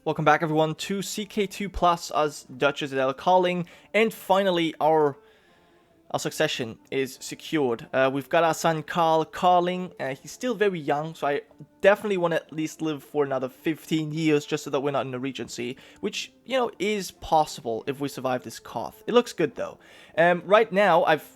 Welcome back everyone to CK2 Plus as Duchess, Adele, Karling, and finally our succession is secured. We've got our son Karling. He's still very young, so I definitely want to at least live for another 15 years just so that we're not in a regency, which, you know, is possible if we survive this Koth. It looks good though. Right now, I've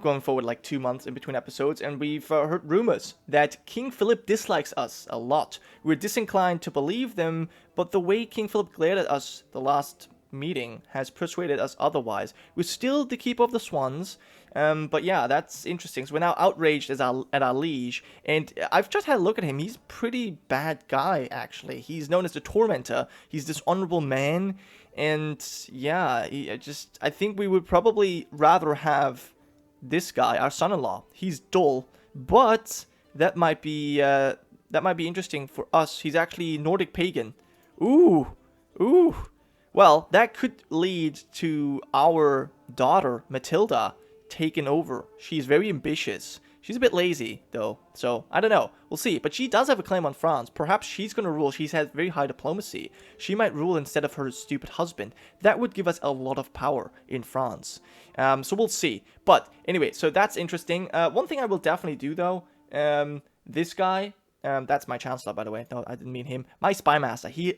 gone forward like 2 months in between episodes, and we've heard rumors that King Philip dislikes us a lot. We're disinclined to believe them, but the way King Philip glared at us the last meeting has persuaded us otherwise. We're still the keeper of the swans, but yeah, that's interesting. So we're now outraged at our liege, and I've just had a look at him. He's a pretty bad guy, actually. He's known as the Tormentor. He's this honorable man, and yeah, I think we would probably rather have this guy, our son-in-law. He's dull, but that might be interesting for us. He's actually Nordic pagan. Ooh. Well, that could lead to our daughter, Matilda, taking over. She's very ambitious. She's a bit lazy, though, so I don't know. We'll see. But she does have a claim on France. Perhaps she's going to rule. She has very high diplomacy. She might rule instead of her stupid husband. That would give us a lot of power in France. So we'll see. But anyway, so that's interesting. One thing I will definitely do, though, this guy... that's my chancellor, by the way. No, I didn't mean him. My spy master. He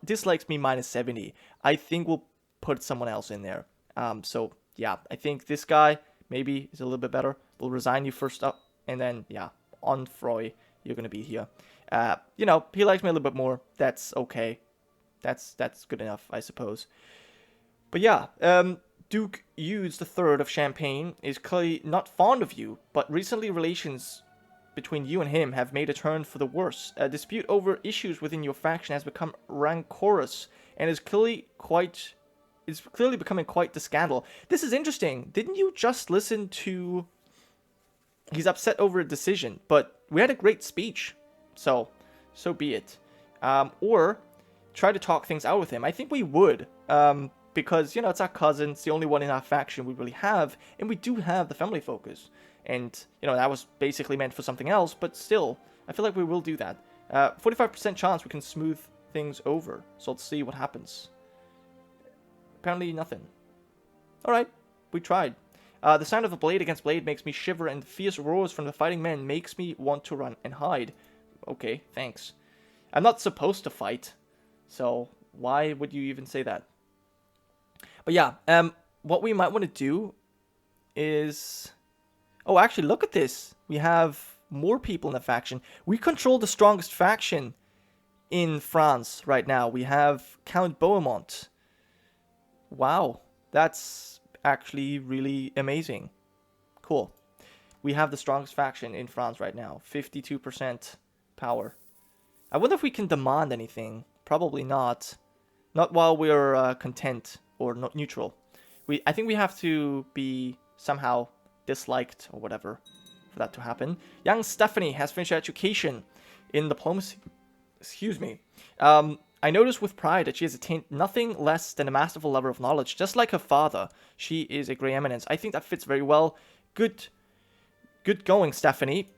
dislikes me minus 70. I think we'll put someone else in there. So, yeah. I think this guy maybe is a little bit better. We'll resign you first up. And then, yeah. On Froy, you're going to be here. You know, he likes me a little bit more. That's okay. That's good enough, I suppose. But yeah. Duke Hughes III of Champagne is clearly not fond of you. But recently relations between you and him have made a turn for the worse. A dispute over issues within your faction has become rancorous and is clearly becoming quite the scandal. This is interesting. Didn't you just listen to... He's upset over a decision, but we had a great speech. So be it. Or try to talk things out with him. I think we would. Because, you know, it's our cousin. It's the only one in our faction we really have. And we do have the family focus. And, you know, that was basically meant for something else, but still, I feel like we will do that. 45% chance we can smooth things over, so let's see what happens. Apparently nothing. Alright, we tried. The sound of a blade against blade makes me shiver, and fierce roars from the fighting men makes me want to run and hide. Okay, thanks. I'm not supposed to fight, so why would you even say that? But yeah, what we might want to do is... Oh, actually, look at this. We have more people in the faction. We control the strongest faction in France right now. We have Count Beaumont. Wow. That's actually really amazing. Cool. We have the strongest faction in France right now. 52% power. I wonder if we can demand anything. Probably not. Not while we're content or not neutral. I think we have to be somehow... disliked or whatever for that to happen. Young Stephanie has finished her education in diplomacy. Excuse me. I notice with pride that she has attained nothing less than a masterful lover of knowledge. Just like her father, she is a Grey Eminence. I think that fits very well. Good going, Stephanie.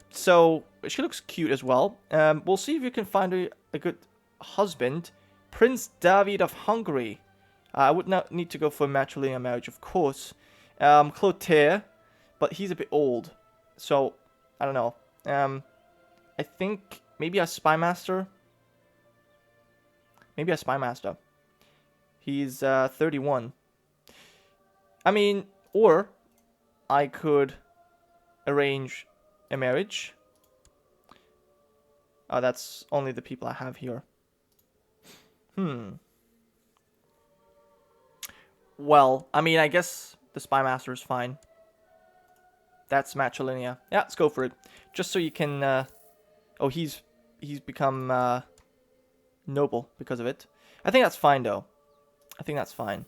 So she looks cute as well. We'll see if you can find a good husband. Prince David of Hungary. I would not need to go for a matrilineal marriage, of course. Clotaire. But he's a bit old, so I don't know. I think maybe a spy master. Maybe a spy master. He's 31. I mean, or I could arrange a marriage. Oh, that's only the people I have here. Well, I mean, I guess the spy master is fine. That's matrilineal. Yeah, let's go for it. Just so you can... Oh, he's become noble because of it. I think that's fine, though. I think that's fine.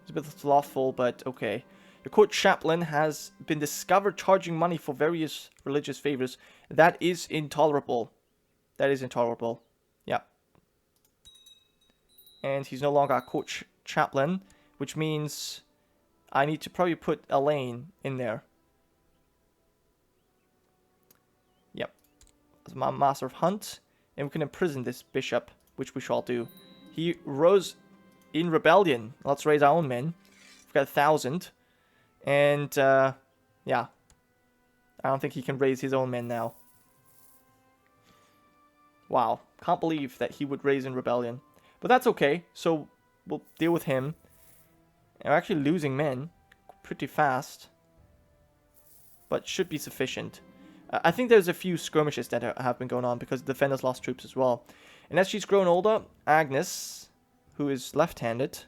It's a bit slothful, but okay. Your court chaplain has been discovered charging money for various religious favors. That is intolerable. That is intolerable. Yeah. And he's no longer a court chaplain, which means I need to probably put Elaine in there. Yep. As my master of hunt. And we can imprison this bishop which we shall do. He rose in rebellion. Let's raise our own men. We've got 1,000. And, yeah. I don't think he can raise his own men now. Wow. Can't believe that he would raise in rebellion. But that's okay. So, we'll deal with him. We're actually losing men pretty fast. But should be sufficient. I think there's a few skirmishes that have been going on because the defenders lost troops as well. And as she's grown older, Agnes, who is left-handed,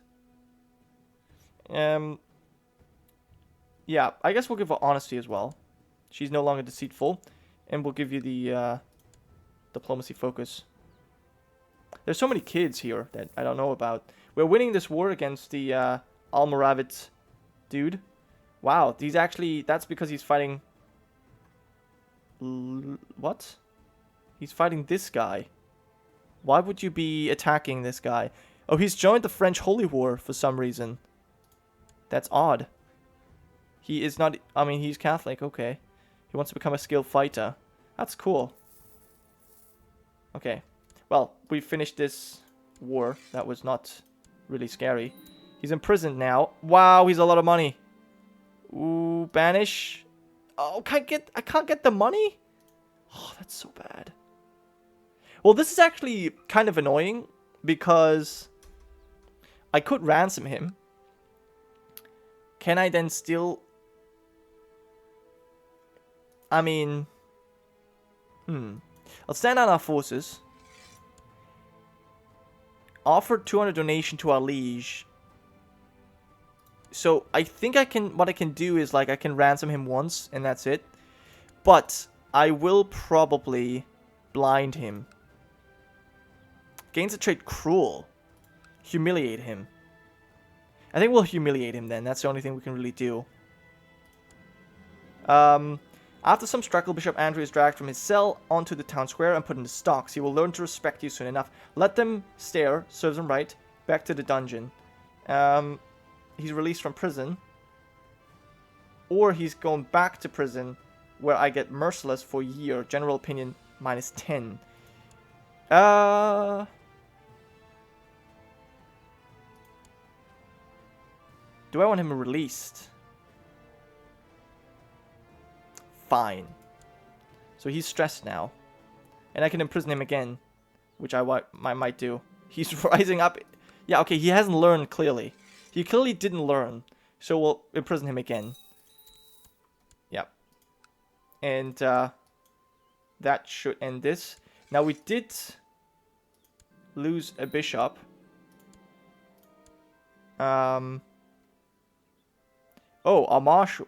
yeah, I guess we'll give her honesty as well. She's no longer deceitful, and we'll give you the diplomacy focus. There's so many kids here that I don't know about. We're winning this war against the Almoravid dude. Wow, that's because he's fighting... What? He's fighting this guy. Why would you be attacking this guy? Oh, he's joined the French Holy War for some reason. That's odd. He is not... I mean, he's Catholic, okay. He wants to become a skilled fighter. That's cool. Okay. Well, we finished this war. That was not really scary. He's imprisoned now. Wow, he's a lot of money. Ooh, banish. Oh, I can't get the money? Oh, that's so bad. Well, this is actually kind of annoying because I could ransom him. Can I then still... I mean... Let's stand on our forces. Offer 200 donation to our liege. So, I think what I can do is, like, I can ransom him once, and that's it. But, I will probably blind him. Gains a trait cruel. Humiliate him. I think we'll humiliate him then. That's the only thing we can really do. After some struggle, Bishop Andrew is dragged from his cell onto the town square and put in the stocks. He will learn to respect you soon enough. Let them stare, serves him right, back to the dungeon. He's released from prison. Or he's going back to prison, where I get merciless for a year. General opinion, -10. Do I want him released? Fine. So he's stressed now. And I can imprison him again. Which I might do. He's rising up. Yeah, okay, he hasn't learned clearly. He clearly didn't learn. So we'll imprison him again. Yep. And that should end this. Now we did lose a bishop. Oh, our marshal...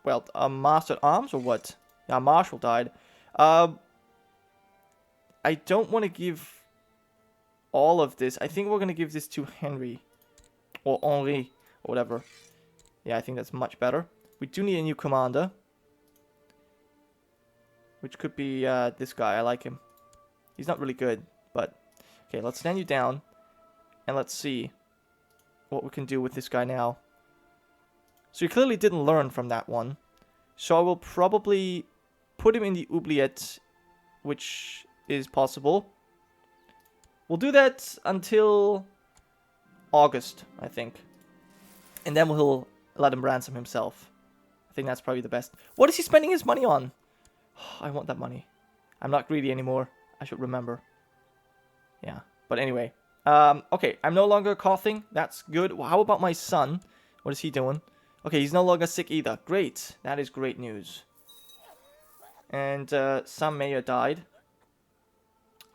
Well, a master at arms or what? Yeah, our marshal died. I don't want to give all of this. I think we're going to give this to Henry. Or Henri. Or whatever. Yeah, I think that's much better. We do need a new commander. Which could be this guy. I like him. He's not really good, but... Okay, let's stand you down. And let's see what we can do with this guy now. So he clearly didn't learn from that one. So I will probably put him in the oubliette, which is possible. We'll do that until August, I think. And then we'll let him ransom himself. I think that's probably the best. What is he spending his money on? I want that money. I'm not greedy anymore. I should remember. Yeah, but anyway. Okay, I'm no longer coughing. That's good. Well, how about my son? What is he doing? Okay, he's no longer sick either. Great. That is great news. And some mayor died.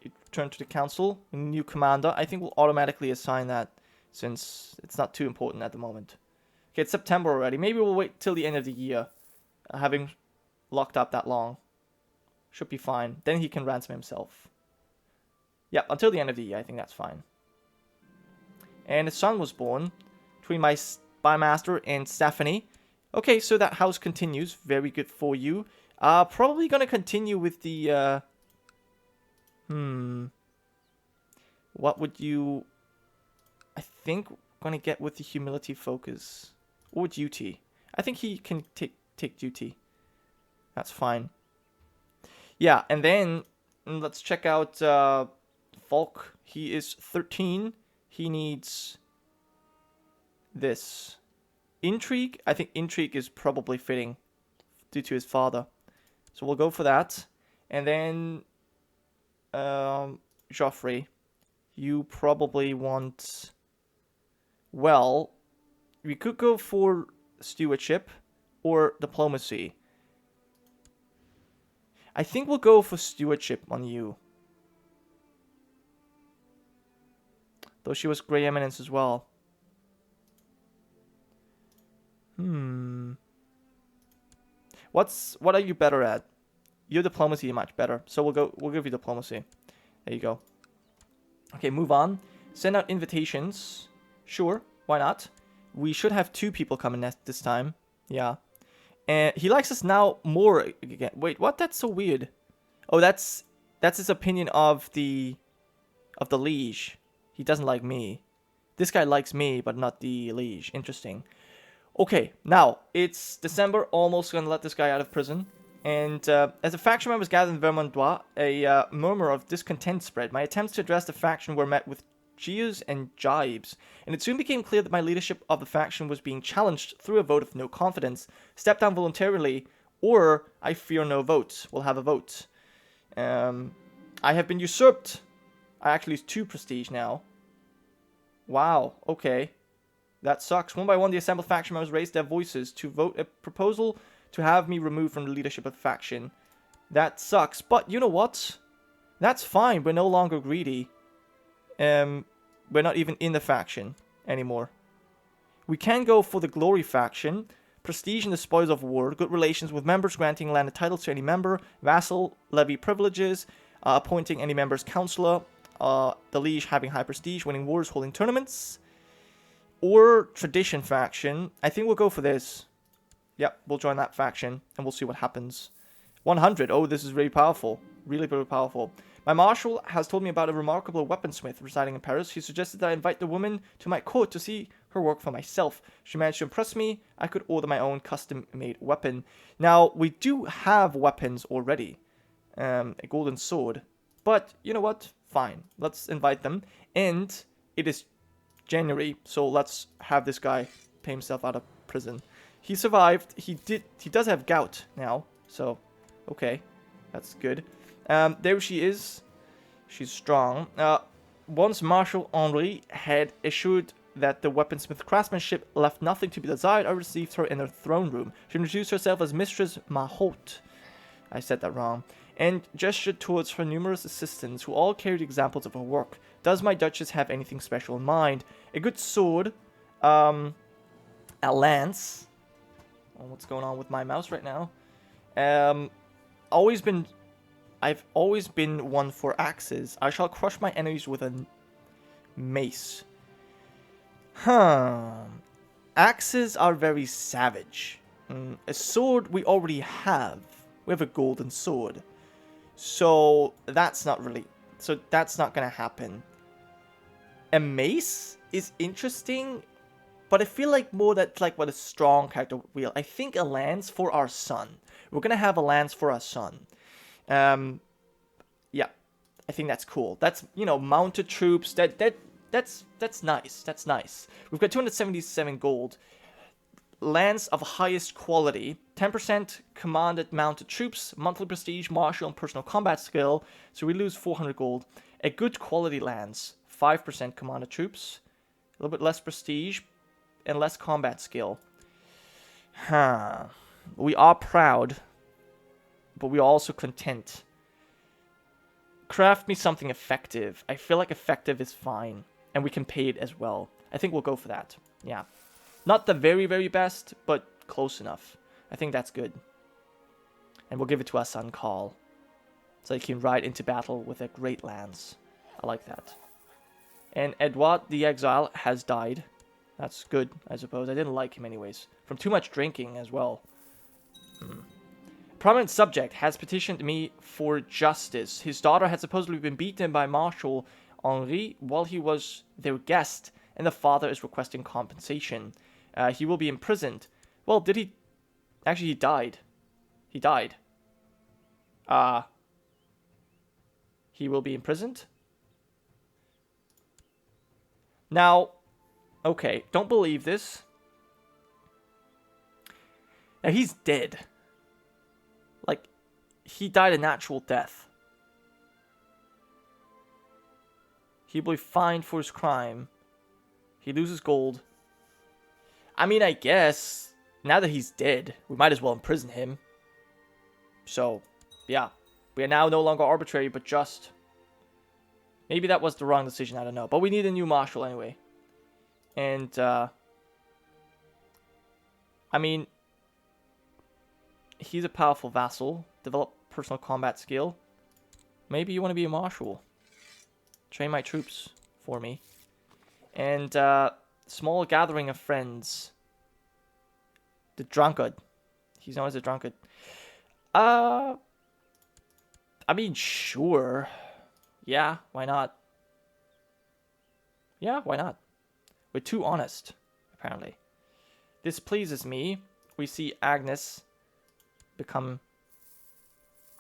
You turn to the council. New commander. I think we'll automatically assign that since it's not too important at the moment. Okay, it's September already. Maybe we'll wait till the end of the year. Having locked up that long. Should be fine. Then he can ransom himself. Yeah, until the end of the year. I think that's fine. And a son was born between my spymaster and Stephanie. Okay, so that house continues. Very good for you. Probably gonna continue with the, What would you... I think gonna get with the humility focus. Or duty. I think he can take duty. That's fine. Yeah, and then let's check out Falk, he is 13. He needs this. Intrigue? I think intrigue is probably fitting due to his father. So we'll go for that. And then Joffrey, you probably want... Well, we could go for stewardship or diplomacy. I think we'll go for stewardship on you. Though she was Grey Eminence as well. What are you better at? Your diplomacy is much better. So we'll give you diplomacy. There you go. Okay, move on. Send out invitations. Sure, why not? We should have 2 people coming this time. Yeah. And he likes us now more again. Wait, what? That's so weird. Oh, that's his opinion of the liege. He doesn't like me. This guy likes me, but not the liege. Interesting. Okay, now, it's December, almost gonna let this guy out of prison. And as the faction members gathered in Vermandois, a murmur of discontent spread. My attempts to address the faction were met with jeers and jibes, and it soon became clear that my leadership of the faction was being challenged through a vote of no confidence. Step down voluntarily, or I fear no vote. We'll have a vote. I have been usurped. I actually lose 2 prestige now. Wow, okay. That sucks. One by one, the assembled faction members raised their voices to vote a proposal to have me removed from the leadership of the faction. That sucks. But you know what? That's fine. We're no longer greedy. We're not even in the faction anymore. We can go for the glory faction. Prestige and the spoils of war. Good relations with members, granting landed titles to any member. Vassal, levy privileges. Appointing any member's counselor. The liege having high prestige. Winning wars, holding tournaments. Or tradition faction. I think we'll go for this. Yep, we'll join that faction. And we'll see what happens. 100. Oh, this is really powerful. Really, really powerful. My marshal has told me about a remarkable weaponsmith residing in Paris. He suggested that I invite the woman to my court to see her work for myself. She managed to impress me. I could order my own custom-made weapon. Now, we do have weapons already. A golden sword. But, you know what? Fine. Let's invite them. And it is January, so let's have this guy pay himself out of prison. He survived. He does have gout now, so okay, that's good. There she is. She's strong. Once Marshal Henri had assured that the weaponsmith craftsmanship left nothing to be desired, I received her in her throne room. She introduced herself as Mistress Mahout. I said that wrong. And gestured towards her numerous assistants, who all carried examples of her work. Does my Duchess have anything special in mind? A good sword, a lance. Oh, what's going on with my mouse right now? I've always been one for axes. I shall crush my enemies with a mace. Axes are very savage. A sword we already have. We have a golden sword. So that's not gonna happen. A mace is interesting, but I feel like more that's like what a strong character will. I think a lance for our son. We're gonna have a lance for our son. Yeah, I think that's cool. That's, you know, mounted troops. That's nice. That's nice. We've got 277 gold. Lance of highest quality, 10% commanded mounted troops, monthly prestige, martial, and personal combat skill, so we lose 400 gold. A good quality lance, 5% commanded troops, a little bit less prestige, and less combat skill. We are proud, but we are also content. Craft me something effective. I feel like effective is fine, and we can pay it as well. I think we'll go for that. Yeah. Not the very, very best, but close enough. I think that's good. And we'll give it to our son, Karl. So he can ride into battle with a great lance. I like that. And Edouard the Exile has died. That's good, I suppose. I didn't like him anyways. From too much drinking as well. Prominent subject has petitioned me for justice. His daughter had supposedly been beaten by Marshal Henri while he was their guest, and the father is requesting compensation. He will be imprisoned. Well, did he... Actually, he died. He died. He will be imprisoned? Now, okay, don't believe this. Now, he's dead. Like, he died a natural death. He will be fined for his crime. He loses gold. I mean, I guess, now that he's dead, we might as well imprison him. So, yeah. We are now no longer arbitrary, but just. Maybe that was the wrong decision, I don't know. But we need a new marshal anyway. And, I mean, he's a powerful vassal. Develop personal combat skill. Maybe you want to be a marshal. Train my troops for me. And, small gathering of friends. The drunkard. He's known as a drunkard. I mean, sure. Yeah, why not? Yeah, why not? We're too honest, apparently. This pleases me. We see Agnes become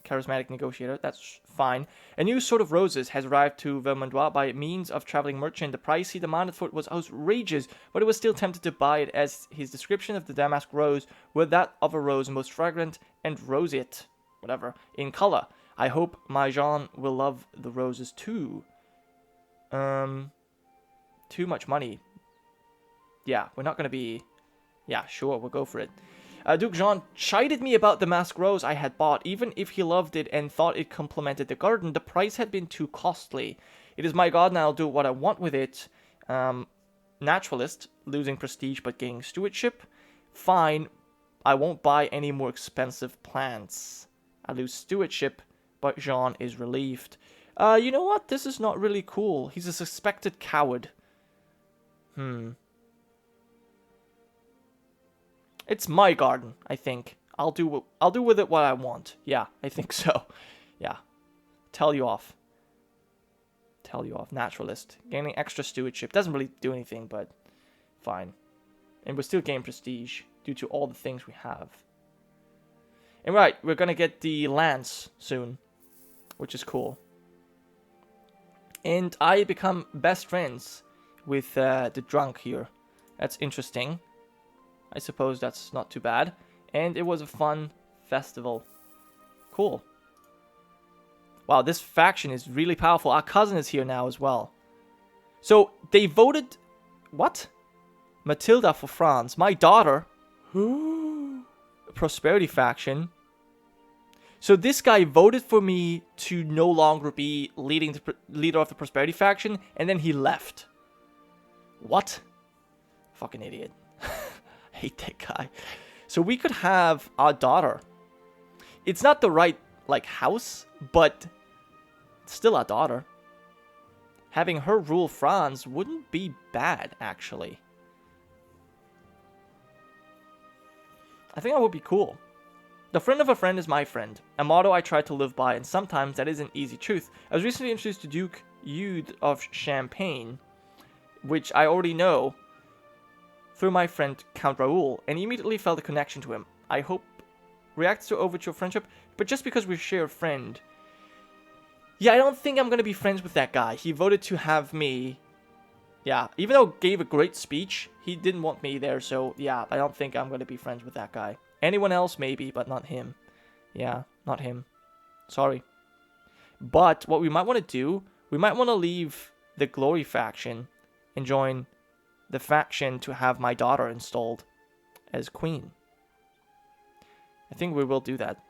charismatic negotiator. That's fine. A new sort of roses has arrived to Vermandois by means of traveling merchant. The price he demanded for it was outrageous, but he was still tempted to buy it, as his description of the damask rose were that of a rose most fragrant and roseate, whatever, in color. I hope my Jean will love the roses too. Too much money. Yeah, we're not gonna be... Yeah, sure, we'll go for it. Duke Jean chided me about the mask rose I had bought. Even if he loved it and thought it complemented the garden, the price had been too costly. It is my garden, I'll do what I want with it. Naturalist, losing prestige but gaining stewardship. Fine, I won't buy any more expensive plants. I lose stewardship, but Jean is relieved. You know what? This is not really cool. He's a suspected coward. It's my garden, I think. I'll do with it what I want. Yeah, I think so. Yeah. Tell you off. Tell you off. Naturalist. Gaining extra stewardship. Doesn't really do anything, but fine. And we're still gaining prestige due to all the things we have. And right, we're gonna get the lance soon, which is cool. And I become best friends with the drunk here. That's interesting. I suppose that's not too bad. And it was a fun festival. Cool. Wow, this faction is really powerful. Our cousin is here now as well. So, they voted... What? Matilda for France. My daughter. Prosperity faction. So this guy voted for me to no longer be leader of the Prosperity faction, and then he left. What? Fucking idiot. Hate that guy. So we could have our daughter. It's not the right, like, house, but still our daughter. Having her rule France wouldn't be bad, actually. I think that would be cool. The friend of a friend is my friend, a motto I try to live by, and sometimes that is an easy truth. I was recently introduced to Duke Eudes of Champagne, which I already know, through my friend Count Raoul, and immediately felt a connection to him. I hope reacts to overture friendship, but just because we share a friend. Yeah, I don't think I'm gonna be friends with that guy. He voted to have me. Yeah, even though gave a great speech, he didn't want me there, so yeah, I don't think I'm gonna be friends with that guy. Anyone else, maybe, but not him. Yeah, not him. Sorry. But what we might want to do, we might want to leave the Glory faction and join the faction to have my daughter installed as queen. I think we will do that.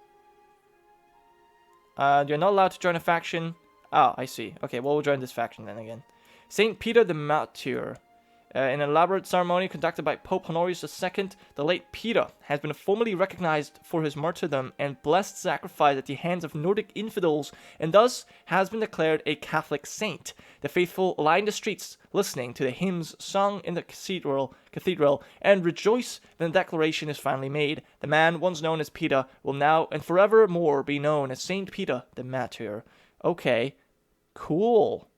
You're not allowed to join a faction. Oh, I see. Okay, well, we'll join this faction then again. Saint Peter the Martyr. An elaborate ceremony conducted by Pope Honorius II, the late Peter has been formally recognized for his martyrdom and blessed sacrifice at the hands of Nordic infidels, and thus has been declared a Catholic saint. The faithful line the streets, listening to the hymns sung in the cathedral, and rejoice when the declaration is finally made. The man once known as Peter will now and forevermore be known as Saint Peter the Martyr. Okay, cool.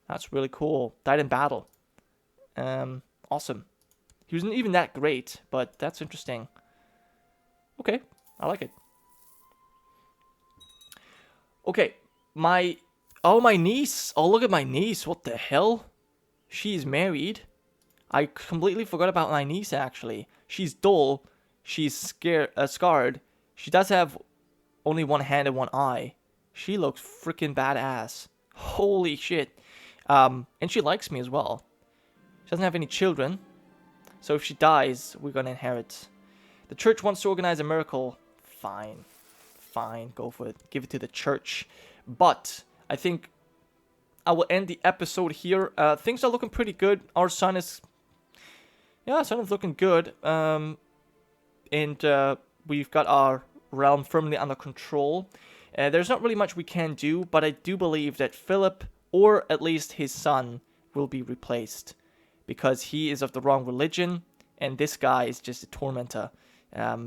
That's really cool. Died in battle. Awesome. He wasn't even that great, but that's interesting. Okay, I like it. Okay, my niece. Oh, look at my niece. What the hell? She's married. I completely forgot about my niece, actually. She's dull. She's scarred. She does have only one hand and one eye. She looks freaking badass. Holy shit. And she likes me as well. She doesn't have any children. So if she dies, we're gonna inherit. The church wants to organize a miracle. Fine. Fine, go for it. Give it to the church. But I think I will end the episode here. Things are looking pretty good. Our son is... Yeah, son is looking good. And we've got our realm firmly under control. There's not really much we can do, but I do believe that Philip, or at least his son, will be replaced. Because he is of the wrong religion, and this guy is just a tormentor.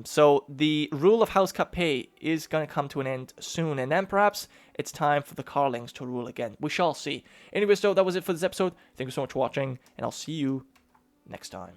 So the rule of House Capet is going to come to an end soon, and then perhaps it's time for the Karlings to rule again. We shall see. Anyways, though, that was it for this episode. Thank you so much for watching, and I'll see you next time.